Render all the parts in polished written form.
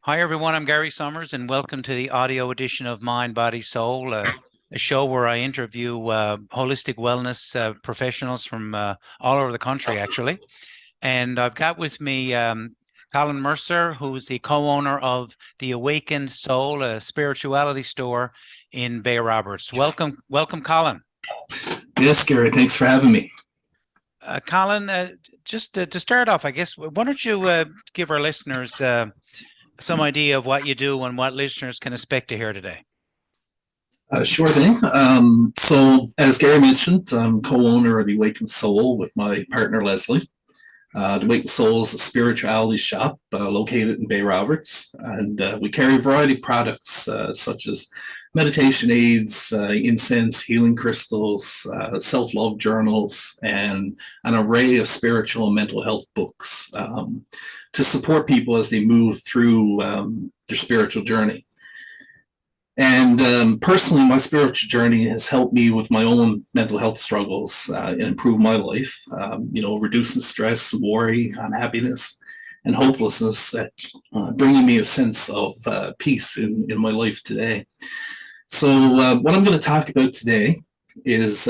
Hi, everyone. I'm Gary Summers, and welcome to the audio edition of Mind, Body, Soul, a show where I interview holistic wellness professionals from all over the country, actually. And I've got with me ColinMercer, who's the co-owner of the Awakened Soul, a spirituality store in Bay Roberts. Welcome, Colin. Yes, Gary, thanks for having me. Colin, just to start off, I guess, why don't you give our listeners some idea of what you do and what listeners can expect to hear today? Sure thing. So, as Gary mentioned, I'm co-owner of the Awakened Soul with my partner Leslie. The Awakened Soul is a spirituality shop located in Bay Roberts, and we carry a variety of products such as meditation aids, incense, healing crystals, self-love journals, and an array of spiritual and mental health books to support people as they move through their spiritual journey. And personally, my spiritual journey has helped me with my own mental health struggles and improve my life, reducing stress, worry, unhappiness, and hopelessness, that bringing me a sense of peace in my life today. So what I'm going to talk about today is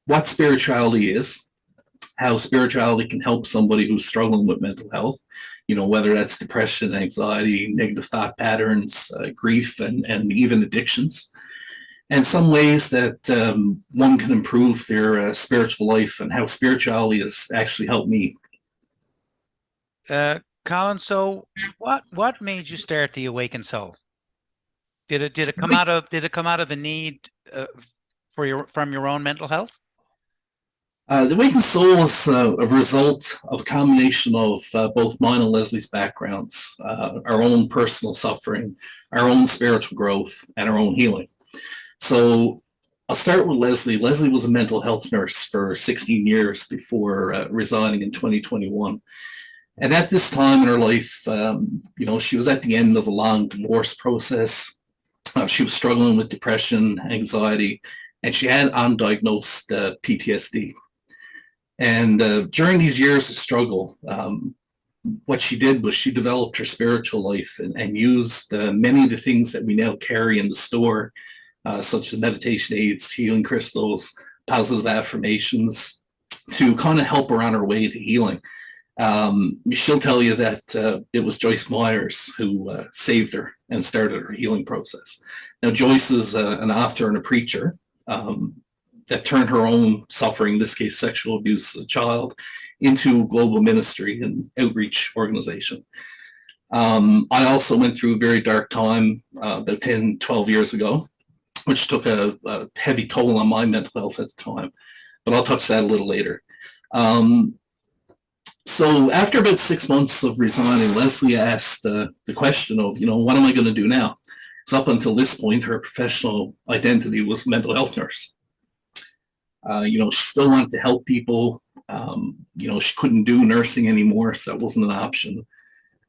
what spirituality is, how spirituality can help somebody who's struggling with mental health, whether that's depression, anxiety, negative thought patterns, grief, and even addictions, and some ways that one can improve their spiritual life, and how spirituality has actually helped me. Colin, so what made you start the Awakened Soul? Did it come out of a need from your own mental health? The Awakened Soul is a result of a combination of both mine and Leslie's backgrounds, our own personal suffering, our own spiritual growth, and our own healing. So I'll start with Leslie. Leslie was a mental health nurse for 16 years before resigning in 2021. And at this time in her life, she was at the end of a long divorce process. She was struggling with depression, anxiety, and she had undiagnosed PTSD. And during these years of struggle, what she did was she developed her spiritual life and used many of the things that we now carry in the store, such as meditation aids, healing crystals, positive affirmations, to kind of help her on her way to healing. She'll tell you that it was Joyce Myers who saved her and started her healing process. Now, Joyce is an author and a preacher. That turned her own suffering, in this case sexual abuse as a child, into global ministry and outreach organization. I also went through a very dark time about 10, 12 years ago, which took a heavy toll on my mental health at the time, but I'll touch that a little later. So after about 6 months of resigning, Leslie asked the question of, what am I going to do now? Because up until this point, her professional identity was mental health nurse. She still wanted to help people. She couldn't do nursing anymore, so that wasn't an option.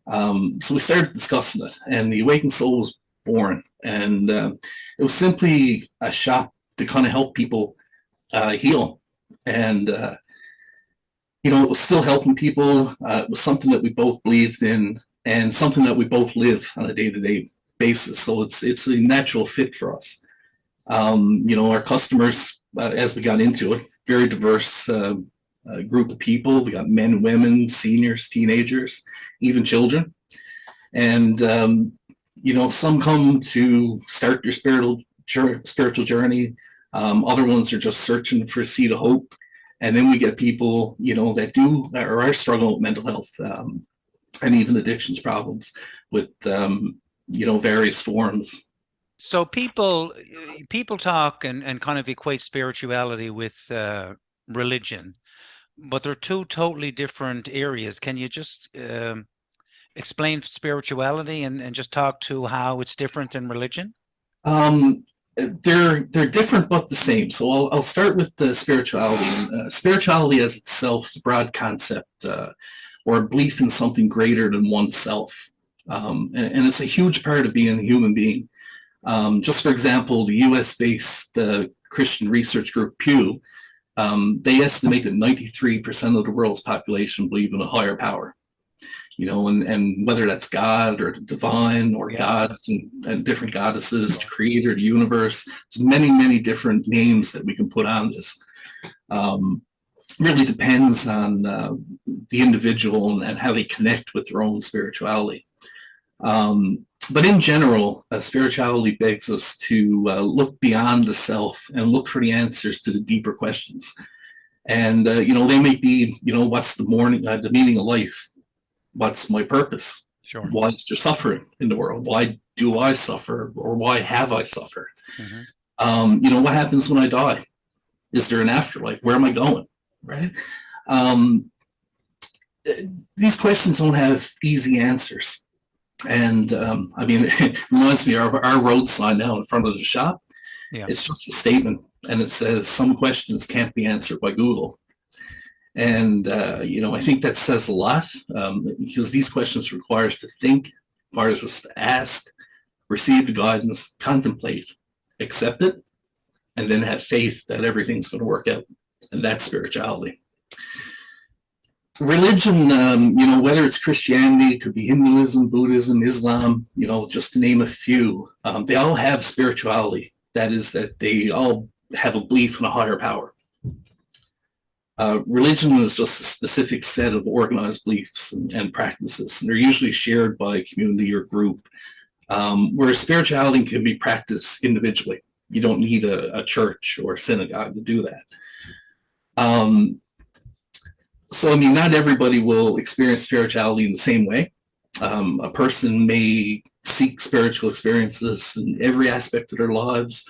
So we started discussing it, and the Awakened Soul was born. And it was simply a shop to kind of help people heal. And, it was still helping people. It was something that we both believed in and something that we both live on a day-to-day basis. So it's a natural fit for us. Our customers, as we got into it, very diverse group of people. We got men, women, seniors, teenagers, even children. And, some come to start their spiritual journey. Other ones are just searching for a seed of hope. And then we get people, that do or are struggling with mental health and even addictions problems with, various forms. So people talk and kind of equate spirituality with religion, but they're two totally different areas. Can you just explain spirituality and just talk to how it's different in religion? They're different but the same. So I'll start with the spirituality. And, spirituality as itself is a broad concept or a belief in something greater than oneself, and it's a huge part of being a human being. Just for example, the US-based Christian research group Pew, they estimate that 93% of the world's population believe in a higher power. and whether that's God or the divine or gods and different goddesses, the creator, the universe. There's many, many different names that we can put on this. Really depends on the individual and how they connect with their own spirituality. But in general, spirituality begs us to look beyond the self and look for the answers to the deeper questions. And, they might be, what's the meaning of life? What's my purpose? Sure. Why is there suffering in the world? Why do I suffer, or why have I suffered? Mm-hmm. What happens when I die? Is there an afterlife? Where am I going? Right? These questions don't have easy answers. And it reminds me of our road sign now in front of the shop. Yeah. It's just a statement, and it says some questions can't be answered by Google. And I think that says a lot, because these questions require us to think, requires us to ask, receive the guidance, contemplate, accept it, and then have faith that everything's going to work out. And that's spirituality. Religion, whether it's Christianity, it could be Hinduism, Buddhism, Islam, just to name a few, they all have spirituality. That is, that they all have a belief in a higher power. Religion is just a specific set of organized beliefs and practices, and they're usually shared by a community or group, where spirituality can be practiced individually. You don't need a church or a synagogue to do that. So, not everybody will experience spirituality in the same way. A person may seek spiritual experiences in every aspect of their lives,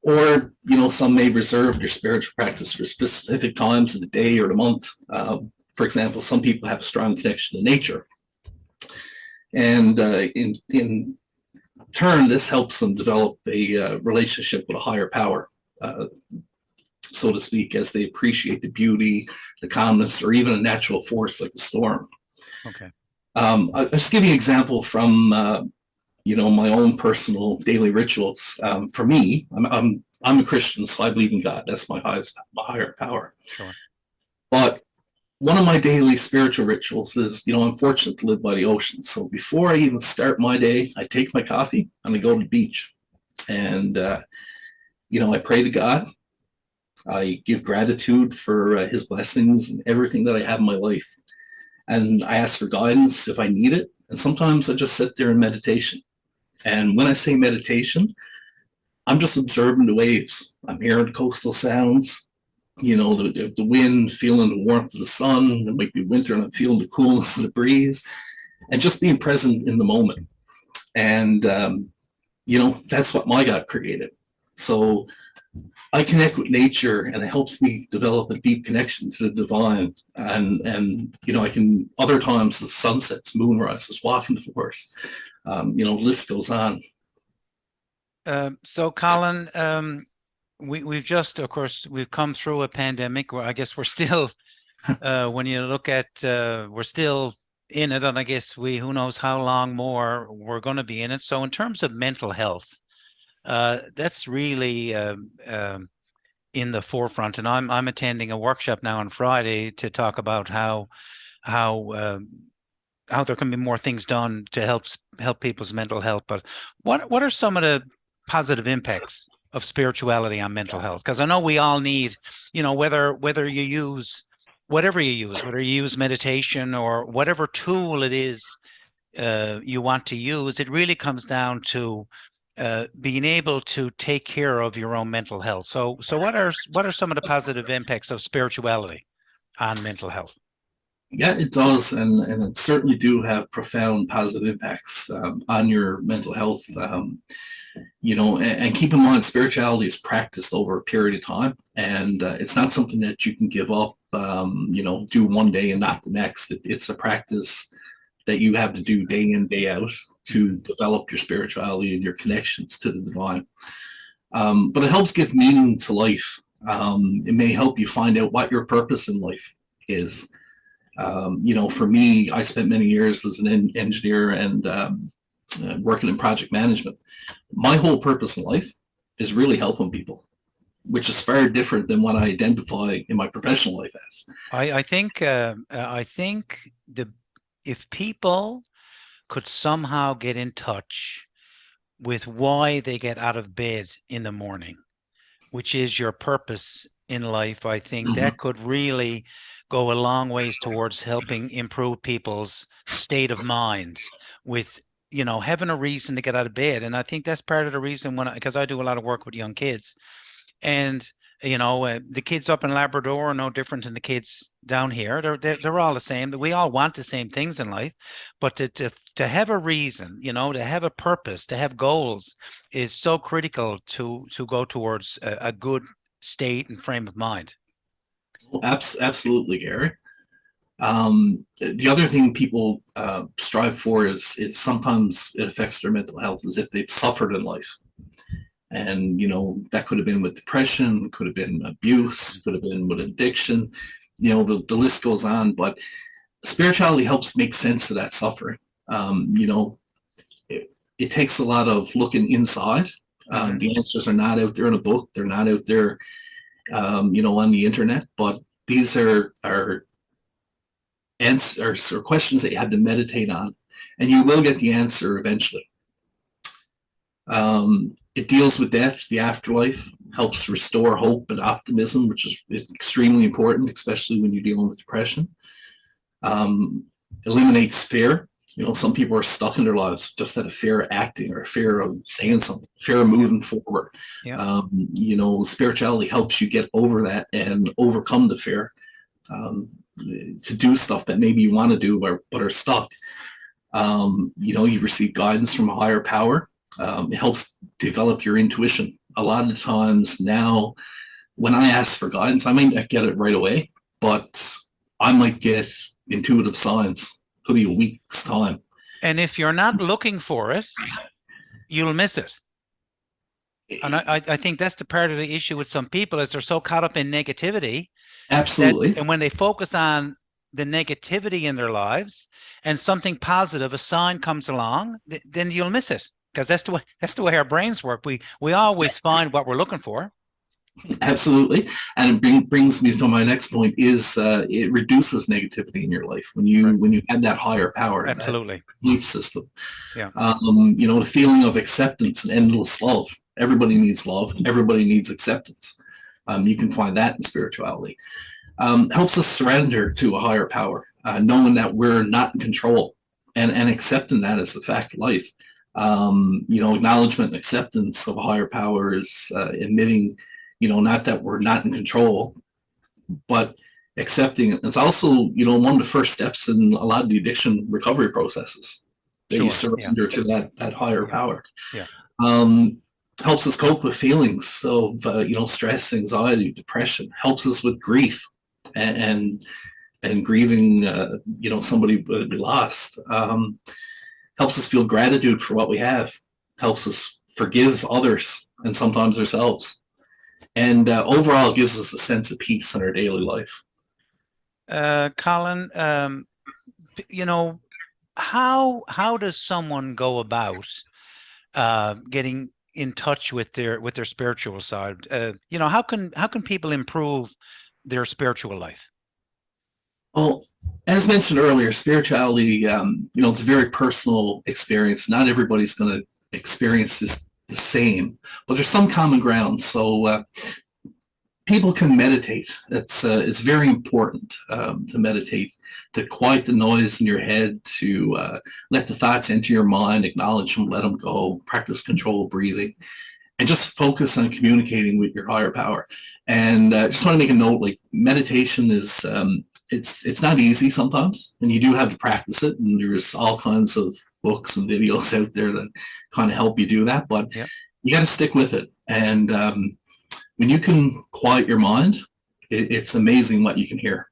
or, some may reserve their spiritual practice for specific times of the day or the month. For example, some people have a strong connection to nature. And in turn, this helps them develop a relationship with a higher power, so to speak, as they appreciate the beauty, the calmness, or even a natural force like a storm. Okay. I'll just give you an example from my own personal daily rituals. For me, I'm a Christian, so I believe in God. That's my higher power. Sure. But one of my daily spiritual rituals is, I'm fortunate to live by the ocean. So before I even start my day, I take my coffee and I go to the beach. And, I pray to God. I give gratitude for his blessings and everything that I have in my life. And I ask for guidance if I need it. And sometimes I just sit there in meditation. And when I say meditation, I'm just observing the waves. I'm hearing coastal sounds, the wind, feeling the warmth of the sun. It might be winter and I'm feeling the coolness of the breeze, and just being present in the moment. And, that's what my God created. So I connect with nature, and it helps me develop a deep connection to the divine. And I can, other times, the sunsets, moonrises, walking the forest, the list goes on. So Colin, we've just, of course, we've come through a pandemic where I guess we're still, when you look at, we're still in it, and I guess who knows how long more we're going to be in it. So in terms of mental health, that's really in the forefront, and I'm attending a workshop now on Friday to talk about how there can be more things done to help people's mental health. But what are some of the positive impacts of spirituality on mental health? Because I know we all need, whether you use whatever you use, whether you use meditation or whatever tool it is you want to use, it really comes down to being able to take care of your own mental health. So what are some of the positive impacts of spirituality on mental health? Yeah, it does, and it certainly do have profound positive impacts on your mental health. And keep in mind, spirituality is practiced over a period of time, and it's not something that you can give up, do one day and not the next. It's a practice that you have to do day in, day out to develop your spirituality and your connections to the divine. But it helps give meaning to life. It may help you find out what your purpose in life is. For me, I spent many years as an engineer and working in project management. My whole purpose in life is really helping people, which is far different than what I identify in my professional life as. I think the if people could somehow get in touch with why they get out of bed in the morning, which is your purpose in life, I think Mhm. that could really go a long ways towards helping improve people's state of mind with, having a reason to get out of bed. And I think that's part of the reason because I do a lot of work with young kids. And the kids up in Labrador are no different than the kids down here. They're all the same. We all want the same things in life, but to have a reason, to have a purpose, to have goals, is so critical to go towards a good state and frame of mind. Absolutely, Gary. The other thing people strive for is sometimes it affects their mental health, as if they've suffered in life. And, that could have been with depression, could have been abuse, could have been with addiction, the list goes on. But spirituality helps make sense of that suffering. It takes a lot of looking inside. The answers are not out there in a book, they're not out there, on the internet, but these are answers or questions that you have to meditate on, and you will get the answer eventually. It deals with death, the afterlife, helps restore hope and optimism, which is extremely important, especially when you're dealing with depression. Eliminates fear. Some people are stuck in their lives just out of fear of acting or fear of saying something, fear of moving forward. Yeah. Spirituality helps you get over that and overcome the fear, to do stuff that maybe you want to do but are stuck. You receive guidance from a higher power. It helps develop your intuition. A lot of the times now, when I ask for guidance, I might not get it right away, but I might get intuitive signs. Could be a week's time. And if you're not looking for it, you'll miss it. And I think that's the part of the issue with some people, is they're so caught up in negativity Absolutely. and when they focus on the negativity in their lives and something positive, a sign comes along, then you'll miss it, because that's the way our brains work. We always find what we're looking for. Absolutely. And it brings me to my next point is it reduces negativity in your life when you have that higher power, Absolutely. that belief system. Yeah. The feeling of acceptance and endless love. Everybody needs love. Everybody needs acceptance. You can find that in spirituality. Helps us surrender to a higher power, knowing that we're not in control, and accepting that as a fact of life. Acknowledgement and acceptance of a higher power is admitting, not that we're not in control, but accepting it. It's also, one of the first steps in a lot of the addiction recovery processes, that you surrender to that higher power. Yeah. Helps us cope with feelings of, stress, anxiety, depression. Helps us with grief and grieving, somebody we lost. Helps us feel gratitude for what we have. Helps us forgive others and sometimes ourselves. And overall, it gives us a sense of peace in our daily life. Colin, how does someone go about getting in touch with their spiritual side? How can people improve their spiritual life? Well, as mentioned earlier, spirituality, it's a very personal experience. Not everybody's going to experience this the same, but there's some common ground. So people can meditate. It's very important to meditate, to quiet the noise in your head, to let the thoughts enter your mind, acknowledge them, let them go, practice controlled breathing, and just focus on communicating with your higher power. And just want to make a note, like meditation is, it's not easy sometimes, and you do have to practice it. And there's all kinds of books and videos out there that kind of help you do that, but you got to stick with it. And when you can quiet your mind, it's amazing what you can hear.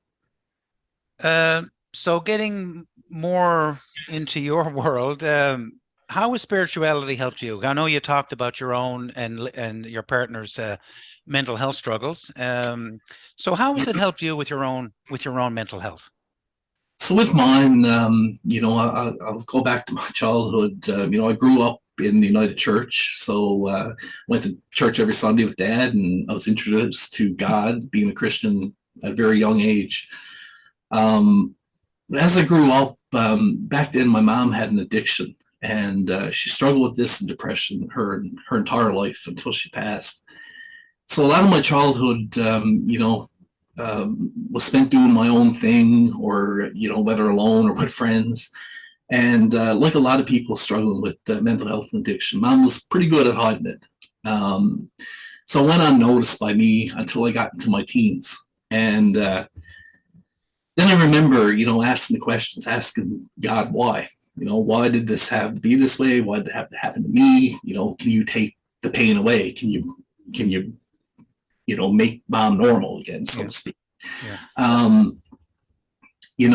So getting more into your world, how has spirituality helped you? I know you talked about your own and your partner's mental health struggles. So how has it helped you with your own mental health? So with mine, I'll go back to my childhood. I grew up in the United Church, so went to church every Sunday with Dad, and I was introduced to God, being a Christian at a very young age. as I grew up, back then my mom had an addiction, and she struggled with this and depression her entire life until she passed. So a lot of my childhood, was spent doing my own thing, or whether alone or with friends. And like a lot of people struggling with mental health and addiction, mom was pretty good at hiding it. Um, so it went unnoticed by me until I got into my teens. And then I remember, asking the questions, asking God why. Why did this have to be this way? Why did it have to happen to me? Can you take the pain away? Can you make mom normal again, so to speak? Yeah.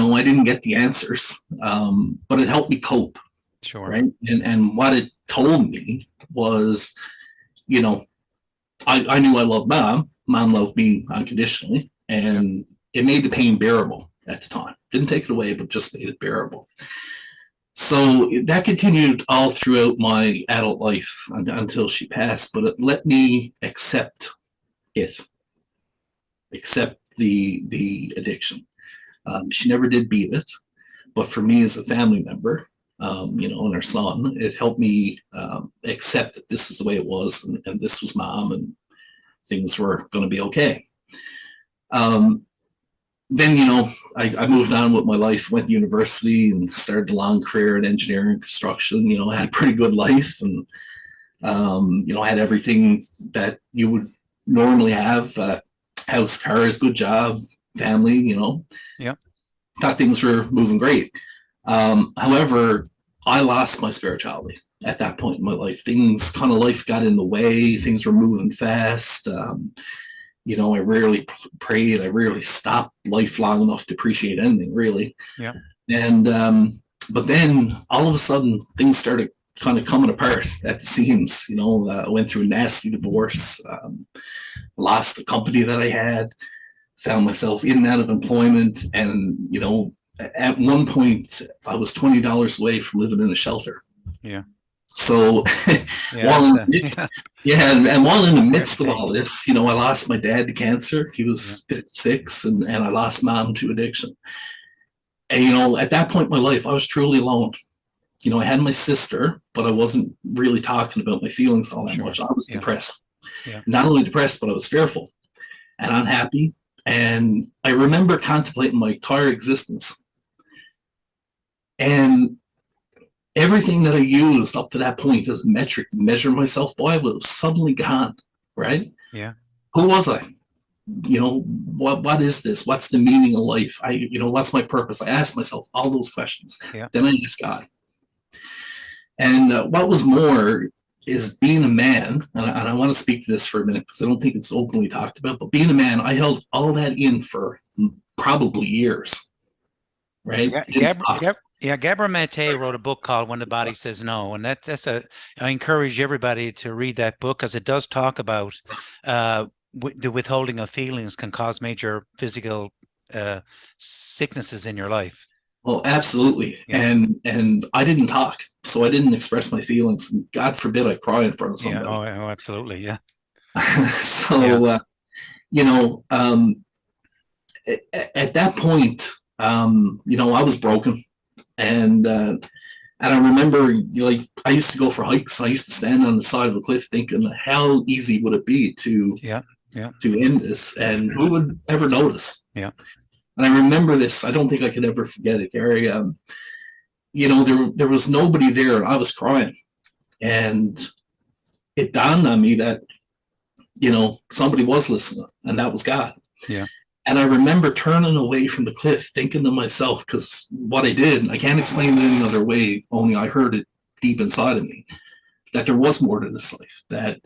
I didn't get the answers, but it helped me cope, Sure. right? And what it told me was, I knew I loved mom. Mom loved me unconditionally, and it made the pain bearable at the time. Didn't take it away, but just made it bearable. So that continued all throughout my adult life until she passed, but it let me accept it, accept the addiction. She never did beat it, but for me as a family member, and her son, it helped me accept that this is the way it was, and this was mom, and things were going to be okay. Then, I moved on with my life, went to university, and started a long career in engineering and construction. I had a pretty good life, and I had everything that you would normally have: house, cars, good job, family. Yeah. Thought things were moving great. However, I lost my spirituality at that point in my life. Life got in the way. Things were moving fast. I rarely prayed. I rarely stopped life long enough to appreciate anything, really. Yeah. And but then all of a sudden, things started kind of coming apart at the seams. I went through a nasty divorce, lost the company that I had, found myself in and out of employment, and at one point I was $20 away from living in a shelter. Yeah. So Yeah. and while in the midst of all this, I lost my dad to cancer. He was 56, and I lost mom to addiction. And at that point in my life, I was truly alone. I had my sister, but I wasn't really talking about my feelings all that much. I was depressed. Yeah. Not only depressed, but I was fearful and unhappy. And I remember contemplating my entire existence. And everything that I used up to that point as a metric to measure myself by was suddenly gone, right? Yeah. Who was I? What is this? What's the meaning of life? What's my purpose? I asked myself all those questions. Yeah. Then I asked God. And what was more is being a man, and I want to speak to this for a minute because I don't think it's openly talked about, but being a man, I held all that in for probably years, right? Gabor Mate wrote a book called When the Body Says No, and I encourage everybody to read that book because it does talk about the withholding of feelings can cause major physical sicknesses in your life. Well, absolutely. Yeah. And I didn't talk, so I didn't express my feelings. And God forbid I cry in front of somebody. Yeah. Oh, absolutely. Yeah. So, at that point, I was broken, and I remember, I used to go for hikes. I used to stand on the side of a cliff, thinking, how easy would it be to end this, and who would ever notice? Yeah. And I remember this. I don't think I could ever forget it, Gary. There was nobody there, and I was crying, and it dawned on me that somebody was listening, and that was God. Yeah. And I remember turning away from the cliff, thinking to myself, because what I did, I can't explain it any other way, only I heard it deep inside of me, that there was more to this life, that,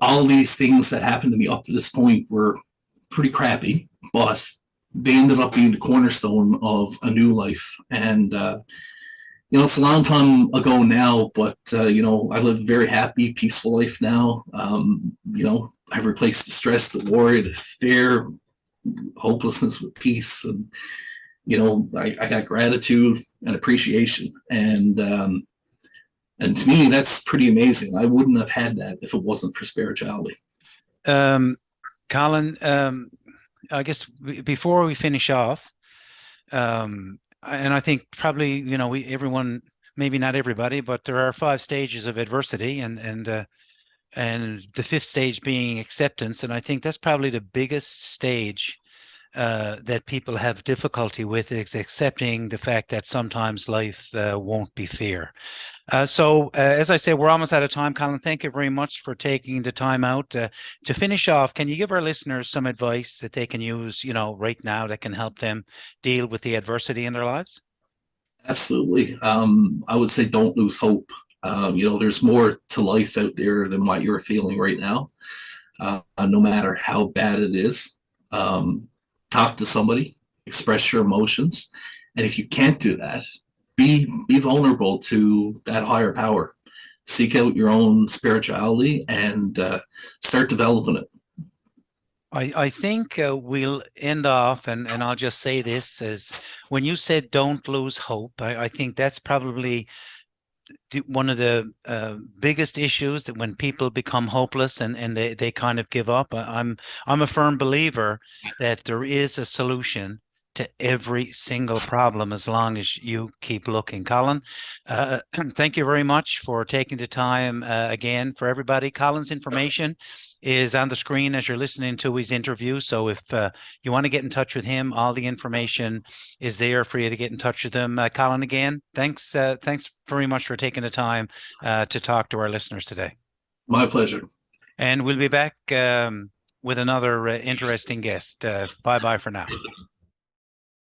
all these things that happened to me up to this point were pretty crappy, but they ended up being the cornerstone of a new life. And, it's a long time ago now, but, I live a very happy, peaceful life now. I've replaced the stress, the worry, the fear, hopelessness with peace. And, I got gratitude and appreciation. And to me, that's pretty amazing. I wouldn't have had that if it wasn't for spirituality. Colin, I guess before we finish off, And I think probably, everyone, maybe not everybody, but there are 5 stages of adversity, and the fifth stage being acceptance. And I think that's probably the biggest stage that people have difficulty with, is accepting the fact that sometimes life won't be fair. As I say, we're almost out of time. Colin, thank you very much for taking the time out. To finish off, can you give our listeners some advice that they can use, right now, that can help them deal with the adversity in their lives? Absolutely. I would say don't lose hope. There's more to life out there than what you're feeling right now, no matter how bad it is. Um, Talk to somebody, express your emotions. And if you can't do that, be vulnerable to that higher power. Seek out your own spirituality and start developing it. I think we'll end off, and I'll just say this, as when you said don't lose hope, I think that's probably one of the biggest issues, that when people become hopeless and they kind of give up. I'm a firm believer that there is a solution to every single problem, as long as you keep looking. Colin, thank you very much for taking the time again. For everybody, Colin's information is on the screen as you're listening to his interview. So if you want to get in touch with him, all the information is there for you to get in touch with him. Colin, again, thanks very much for taking the time to talk to our listeners today. My pleasure. And we'll be back with another interesting guest. Bye-bye for now.